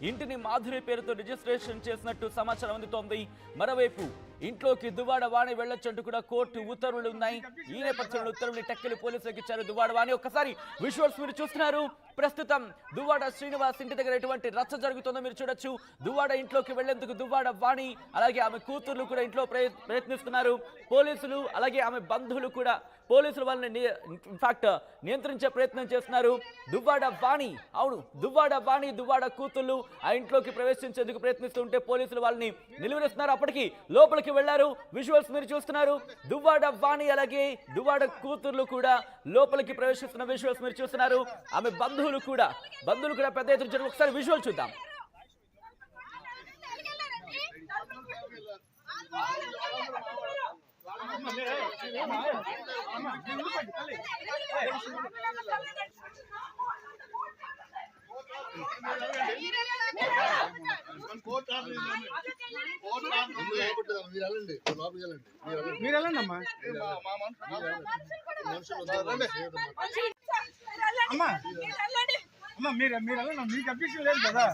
ఇంటిని మాధురి పేరుతో రిజిస్ట్రేషన్ చేసినట్టు సమాచారం అందుతోంది. మరోవైపు ఇంట్లోకి దువ్వాడ వాణి వెళ్లొచ్చంటూ కూడా కోర్టు ఉత్తర్వులు ఉన్నాయి. ఈ నేపథ్యంలో ఉత్తర్వులు టెక్కలి పోలీసులకు ఇచ్చారు దువ్వాడ వాణి. ఒక్కసారి విజువల్స్ మీరు చూస్తున్నారు. ప్రస్తుతం దువ్వాడ శ్రీనివాస్ ఇంటి దగ్గర ఎటువంటి రచ్చ జరుగుతుందో మీరు చూడొచ్చు. దువ్వాడ ఇంట్లోకి వెళ్లేందుకు దువ్వాడ వాణి అలాగే ఆమె కూతుర్లు కూడా ఇంట్లో ప్రయత్నిస్తున్నారు. పోలీసులు అలాగే ఆమె బంధువులు కూడా పోలీసులు వాళ్ళని ఇన్ఫాక్ట్ నియంత్రించే ప్రయత్నం చేస్తున్నారు. దువ్వాడ వాణి దువ్వాడ వాణి దువ్వాడ కూతుర్లు ఆ ఇంట్లోకి ప్రవేశించేందుకు ప్రయత్నిస్తుంటే పోలీసులు వాళ్ళని నిలువరిస్తున్నారు. అప్పటికి లోపలికి వెళ్లారు. విజువల్స్ మీరు చూస్తున్నారు. దువ్వాడ వాణి అలాగే దువ్వాడ కూతుర్లు కూడా లోపలికి ప్రవేశిస్తున్న విజువల్స్ మీరు చూస్తున్నారు. ఆమె బంధువులు కూడా పెద్ద ఎత్తున జరిగి ఒకసారి విజువల్ చూద్దాం. మీకు అభ్యర్థం లేదు కదా.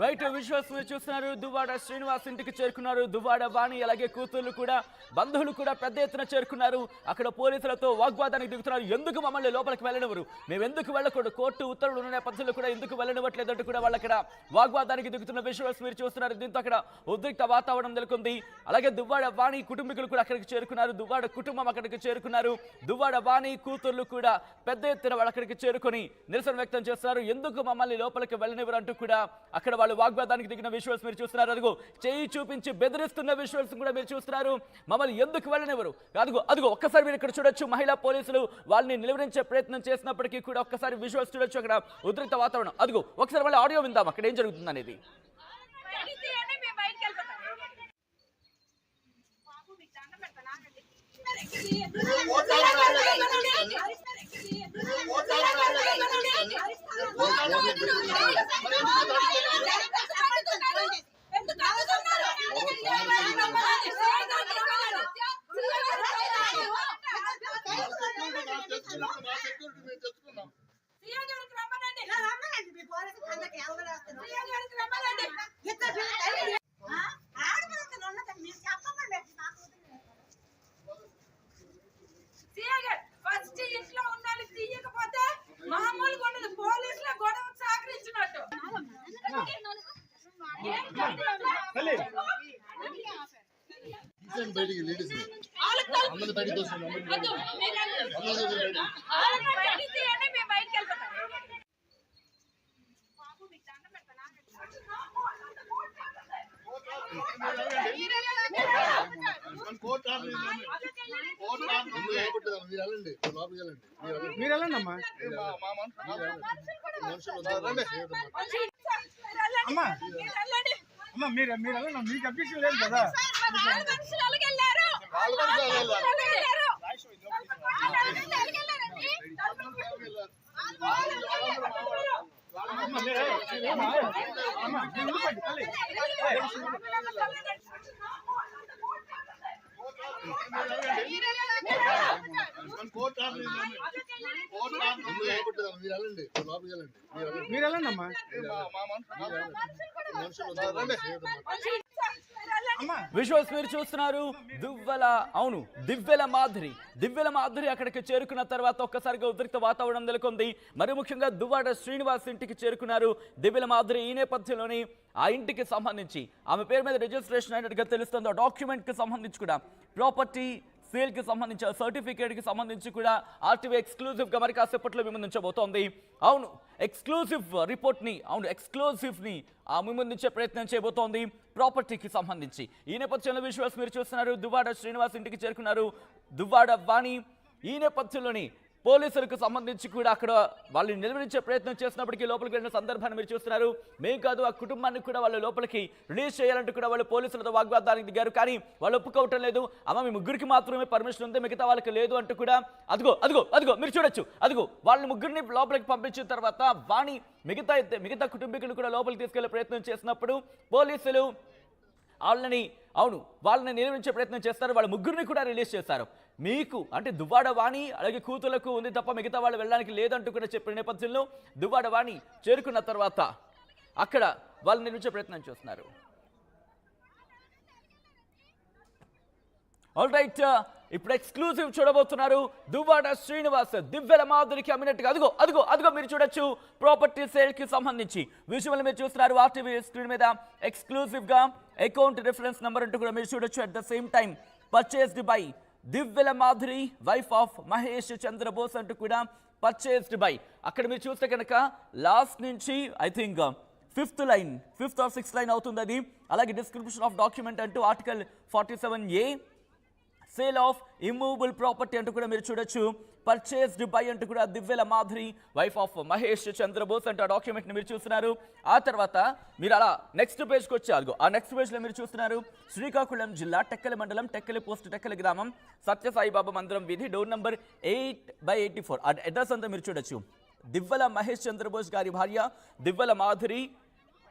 రైట్ విజువల్స్ మీరు చూస్తున్నారు. దువ్వాడ శ్రీనివాస్ ఇంటికి చేరుకున్నారు. దువ్వాడ వాణి అలాగే కూతుర్లు కూడా బంధువులు కూడా పెద్ద ఎత్తున చేరుకున్నారు. అక్కడ పోలీసులతో వాగ్వాదానికి దిగుతున్నారు. ఎందుకు మమ్మల్ని లోపలికి వెళ్ళనివ్వరు, మేము ఎందుకు వెళ్ళకూడదు, కోర్టు ఉత్తర్వులు ఉన్న నేపథ్యంలో కూడా ఎందుకు వెళ్ళనివ్వట్లేదంటూ కూడా వాళ్ళు అక్కడ వాగ్వాదానికి దిగుతున్న విజువల్స్ మీరు చూస్తున్నారు. దీంతో అక్కడ ఉద్రిక్త వాతావరణం నెలకొంది. అలాగే దువ్వాడ వాణి కుటుంబీకులు కూడా అక్కడికి చేరుకున్నారు. దువ్వాడ కుటుంబం అక్కడికి చేరుకున్నారు. దువ్వాడ వాణి కూతుర్లు కూడా పెద్ద ఎత్తున వాళ్ళు అక్కడికి చేరుకొని నిరసన వ్యక్తం చేస్తున్నారు. ఎందుకు మమ్మల్ని లోపలికి వెళ్ళనివ్వరు అంటూ కూడా అక్కడ వాళ్ళు వాగ్వాదానికి దిగిన విజువల్స్ మీరు చూస్తున్నారు. అదిగో చేయి చూపించి బెదిరిస్తున్న విజువల్స్ కూడా మీరు చూస్తున్నారు. మమ్మల్ని ఎందుకు వెళ్ళనివ్వరు, అదిగో ఒక్కసారి మీరు ఇక్కడ చూడొచ్చు. మహిళా పోలీసులు వాళ్ళని నిలువరించే ప్రయత్నం చేసినప్పటికీ కూడా ఒక్కసారి విజువల్స్ చూడొచ్చు. అక్కడ ఉద్రిక్త వాతావరణం. అదిగో ఒకసారి మళ్ళీ ఆడియో విందాం అక్కడ ఏం జరుగుతుంది అనేది. బయటికి లేడీస్ అందరూ బయటికి మీరు వెళ్ళండి అమ్మా. అమ్మా మీరు వెళ్ళండి, మీకు అభ్యర్థం లేదు కదా. మీరు వెళ్ళండి అమ్మా. విజువల్స్ మీరు చూస్తున్నారు. దివ్వెల మాధురి అక్కడికి చేరుకున్న తర్వాత ఒక్కసారిగా ఉద్రిక్త వాతావరణం నెలకొంది. మరి ముఖ్యంగా దువ్వాడ శ్రీనివాస్ ఇంటికి చేరుకున్నారు దివ్వెల మాధురి. ఈ నేపథ్యంలోని ఆ ఇంటికి సంబంధించి ఆమె పేరు మీద రిజిస్ట్రేషన్ అయినట్టుగా తెలుస్తుంది. ఆ డాక్యుమెంట్ కి సంబంధించి కూడా ప్రాపర్టీ సేల్ కి సంబంధించి సర్టిఫికేట్ కి సంబంధించి కూడా ఆర్టీవీ ఎక్స్క్లూజివ్ గా మరి కాసేపట్లో మీ ముందుంచబోతోంది. ఎక్స్క్లూజివ్ రిపోర్ట్ ని ఎక్స్క్లూజివ్ ని ముందుంచే ప్రయత్నం చేయబోతోంది ప్రాపర్టీకి సంబంధించి. ఈ నేపథ్యంలో విజువల్స్ మీరు చూస్తున్నారు. దువ్వాడ శ్రీనివాస్ ఇంటికి చేరుకున్నారు దువ్వాడ వాణి. ఈ నేపథ్యంలోని పోలీసులకు సంబంధించి కూడా అక్కడ వాళ్ళని నిలవరించే ప్రయత్నం చేసినప్పటికీ లోపలికి వెళ్ళిన సందర్భాన్ని మీరు చూస్తున్నారు. మేము కాదు ఆ కుటుంబాన్ని కూడా వాళ్ళ లోపలికి రిలీజ్ చేయాలంటూ కూడా వాళ్ళు పోలీసులతో వాగ్వాదానికి దిగారు. కానీ వాళ్ళు ఒప్పుకోవటం లేదు. మీ ముగ్గురికి మాత్రమే పర్మిషన్ ఉంది, మిగతా వాళ్ళకి లేదు అంటూ కూడా అదిగో మీరు చూడొచ్చు. వాళ్ళని ముగ్గురిని లోపలికి పంపించిన తర్వాత వాణి మిగతా కుటుంబీకులు కూడా లోపలికి తీసుకెళ్లే ప్రయత్నం చేసినప్పుడు పోలీసులు వాళ్ళని నిలవరించే ప్రయత్నం చేస్తారు. వాళ్ళ ముగ్గురిని కూడా రిలీజ్ చేస్తారు. మీకు అంటే దువ్వాడ వాణి అలాగే కూతులకు ఉంది తప్ప మిగతా వాళ్ళు వెళ్ళడానికి లేదంటూ కూడా చెప్పిన నేపథ్యంలో దువ్వాడ వాణి చేరుకున్న తర్వాత అక్కడ వాళ్ళు నిర్మించే ప్రయత్నం చేస్తున్నారు. ఆల్ రైట్, ఇప్పుడు ఎక్స్క్లూజివ్ చూడబోతున్నారు. దువ్వాడ శ్రీనివాస్ దివ్యల మాధురికి అమ్మినట్టుగా అదిగో అదిగో అదిగో మీరు చూడొచ్చు. ప్రాపర్టీ సేల్ కి సంబంధించి విజువల్ మీరు చూస్తున్నారు ఆర్టీవీ స్క్రీన్ మీద. ఎక్స్క్లూజివ్ గా అకౌంట్ రిఫరెన్స్ నెంబర్ అంటూ కూడా మీరు చూడొచ్చు. At the same time purchased by Divyala Madhuri wife of Mahesh Chandrabose అంటూ కూడా పర్చేస్డ్ బై. అక్కడ మీరు చూస్తే కనుక లాస్ట్ నుంచి I think fifth or sixth line అవుతుంది అది. అలాగే డిస్క్రిప్షన్ ఆఫ్ డాక్యుమెంట్ అంటూ article 47A sale of immovable property అంటూ కూడా మీరు చూడొచ్చు. పర్చేస్డ్ బై అంటూ కూడా దివ్యల మాధురి వైఫ్ ఆఫ్ మహేష్ చంద్రబోస్ అంటూ ఆ డాక్యుమెంట్ని మీరు చూస్తున్నారు. ఆ తర్వాత మీరు అలా నెక్స్ట్ పేజ్కి వచ్చారు. ఆ నెక్స్ట్ పేజ్లో మీరు చూస్తున్నారు శ్రీకాకుళం జిల్లా టెక్కలి మండలం టెక్కలి పోస్ట్ టెక్కలి గ్రామం సత్యసాయిబాబా మందిరం వీధి డోర్ నంబర్ 8/84. ఆ అడ్రస్ అంతా మీరు చూడొచ్చు. దివ్యల మహేష్ చంద్రబోస్ గారి భార్య దివ్యల మాధురి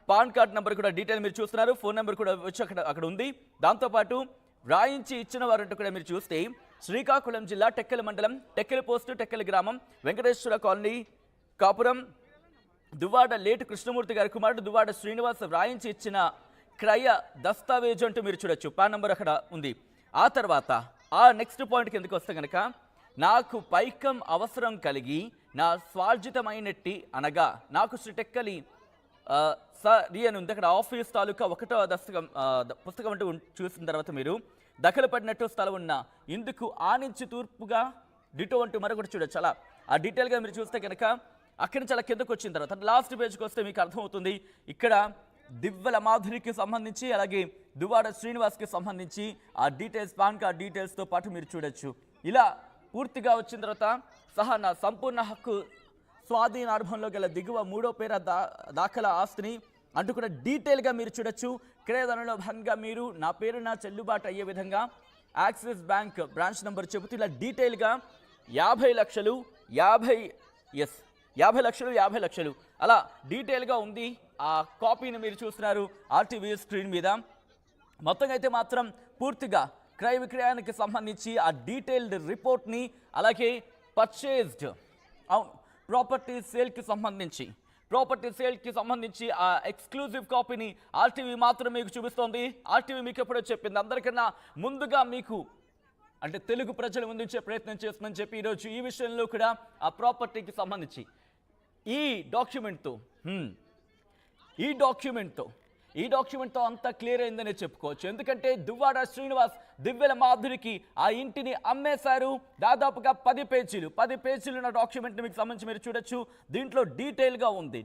పాన్ కార్డ్ నెంబర్ కూడా డీటెయిల్ మీరు చూస్తున్నారు. ఫోన్ నెంబర్ కూడా వచ్చి అక్కడ ఉంది. దాంతోపాటు రాయించి ఇచ్చిన వారంటూ కూడా మీరు చూస్తే శ్రీకాకుళం జిల్లా టెక్కలి మండలం టెక్కలి పోస్టు టెక్కలి గ్రామం వెంకటేశ్వర కాలనీ కాపురం దువ్వాడ లేటు కృష్ణమూర్తి గారి కుమారుడు దువ్వాడ శ్రీనివాస్ రాయించి ఇచ్చిన క్రయ దస్తావేజు అంటూ మీరు చూడొచ్చు. పాన్ నెంబర్ అక్కడ ఉంది. ఆ తర్వాత ఆ నెక్స్ట్ పాయింట్ కిందకి వస్తే కనుక నాకు పైకం అవసరం కలిగి నా స్వార్జితమైనట్టి అనగా నాకు శ్రీ టెక్కలి సరి అని ఉంది. అక్కడ ఆఫీస్ తాలూకా 1వ పుస్తకం అంటూ చూసిన తర్వాత మీరు దఖలు పడినట్టు స్థలం ఉన్న ఇందుకు ఆనించి తూర్పుగా డిటో అంటూ మరొకటి చూడొచ్చు. అలా ఆ డీటెయిల్గా మీరు చూస్తే కనుక అక్కడి నుంచి అలా కిందకు వచ్చిన తర్వాత లాస్ట్ పేజ్కి వస్తే మీకు అర్థమవుతుంది. ఇక్కడ దివ్యల మాధురికి సంబంధించి అలాగే దువ్వాడ శ్రీనివాస్కి సంబంధించి ఆ డీటెయిల్స్ పాన్ కార్డ్ డీటెయిల్స్తో పాటు మీరు చూడొచ్చు. ఇలా పూర్తిగా వచ్చిన తర్వాత సహా నా సంపూర్ణ హక్కు స్వాధీనార్భంలో గల దిగువ 3వ పేర దాఖలా ఆస్తిని అంటూ కూడా డీటెయిల్గా మీరు చూడొచ్చు. క్రయధనంలో భాగంగా మీరు నా పేరున చెల్లుబాటు అయ్యే విధంగా యాక్సిస్ బ్యాంక్ బ్రాంచ్ నెంబర్ చెబుతూ ఇలా డీటెయిల్గా 50 లక్షలు 50 లక్షలు అలా డీటెయిల్గా ఉంది. ఆ కాపీని మీరు చూస్తున్నారు ఆర్టీవీ స్క్రీన్ మీద. మొత్తంగా అయితే మాత్రం పూర్తిగా క్రయ విక్రయానికి సంబంధించి ఆ డీటెయిల్డ్ రిపోర్ట్ని అలాగే పర్చేజ్డ్ ప్రాపర్టీ సేల్కి సంబంధించి ఆ ఎక్స్క్లూజివ్ కాపీని ఆర్టీవీ మాత్రం మీకు చూపిస్తోంది. ఆర్టీవీ మీకు ఎప్పుడో చెప్పింది అందరికన్నా ముందుగా మీకు అంటే తెలుగు ప్రజల ముందుంచే ప్రయత్నం చేస్తుందని చెప్పి ఈరోజు ఈ విషయంలో కూడా ఆ ప్రాపర్టీకి సంబంధించి ఈ డాక్యుమెంట్తో అంతా క్లియర్ అయిందనే చెప్పుకోవచ్చు. ఎందుకంటే దువ్వాడ శ్రీనివాస్ దివ్యల మాధురికి ఆ ఇంటిని అమ్మేశారు. దాదాపుగా 10 పేజీలు ఉన్న డాక్యుమెంట్ని మీకు సంబంధించి మీరు చూడొచ్చు. దీంట్లో డీటెయిల్గా ఉంది.